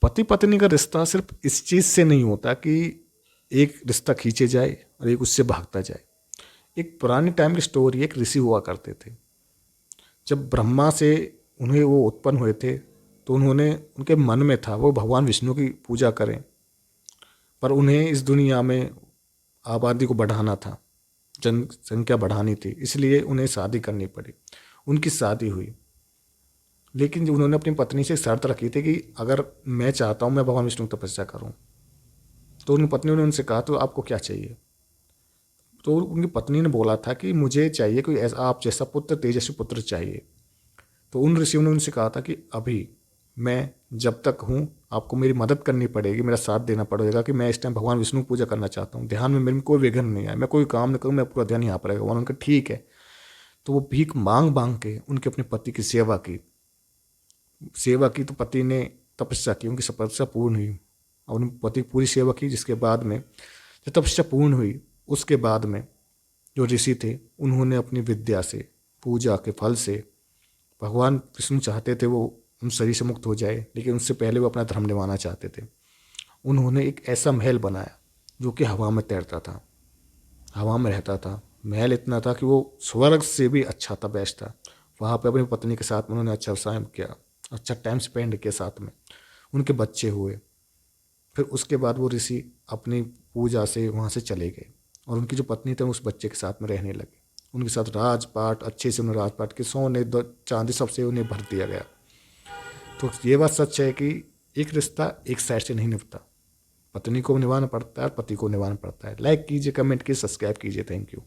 पति पत्नी का रिश्ता सिर्फ इस चीज़ से नहीं होता कि एक रिश्ता खींचे जाए और एक उससे भागता जाए। एक पुरानी टाइम की स्टोरी, एक ऋषि हुआ करते थे। जब ब्रह्मा से उन्हें वो उत्पन्न हुए थे तो उन्होंने, उनके मन में था वो भगवान विष्णु की पूजा करें, पर उन्हें इस दुनिया में आबादी को बढ़ाना था, जनसंख्या बढ़ानी थी, इसलिए उन्हें शादी करनी पड़ी। उनकी शादी हुई, लेकिन जब उन्होंने अपनी पत्नी से शर्त रखी थी कि अगर मैं चाहता हूँ मैं भगवान विष्णु की तपस्या करूँ, तो उनकी पत्नी ने उनसे कहा तो आपको क्या चाहिए। तो उनकी पत्नी ने बोला था कि मुझे चाहिए कोई ऐसा आप जैसा पुत्र, तेजस्वी पुत्र चाहिए। तो उन ऋषियों ने उनसे कहा था कि अभी मैं जब तक हूँ आपको मेरी मदद करनी पड़ेगी, मेरा साथ देना पड़ेगा कि मैं इस टाइम भगवान विष्णु की पूजा करना चाहता हूँ, ध्यान में मेरे में कोई विघ्न नहीं आए, मैं कोई काम नहीं करूँ, मैं पूरा ध्यान यहाँ पर रहेगा। उन्होंने कहा ठीक है। तो वो भीख मांग मांग के उनके अपने पति की सेवा की तो पति ने तपस्या की, उनकी तपस्या पूर्ण हुई और उन्होंने पति की पूरी सेवा की। जिसके बाद में जब तपस्या पूर्ण हुई, उसके बाद में जो ऋषि थे उन्होंने अपनी विद्या से, पूजा के फल से, भगवान विष्णु चाहते थे वो उन शरीर से मुक्त हो जाए, लेकिन उससे पहले वो अपना धर्म निभाना चाहते थे। उन्होंने एक ऐसा महल बनाया जो कि हवा में तैरता था, हवा में रहता था। महल इतना था कि वो स्वर्ग से भी अच्छा था, बेस्ट था। वहाँ पे अपनी पत्नी के साथ में उन्होंने अच्छा टाइम किया, अच्छा टाइम स्पेंड किया साथ में। उनके बच्चे हुए। फिर उसके बाद वो ऋषि अपनी पूजा से वहाँ से चले गए और उनकी जो पत्नी थी उस बच्चे के साथ में रहने लगे। उनके साथ राजपाट अच्छे से, उन्हें राजपाट के सोने चांदी सबसे उन्हें भर दिया गया। तो ये बात सच है कि एक रिश्ता एक साइड से नहीं निभता, पत्नी को निभाना पड़ता है, पति को निभाना पड़ता है। लाइक कीजिए, कमेंट कीजिए, सब्सक्राइब कीजिए। Thank you.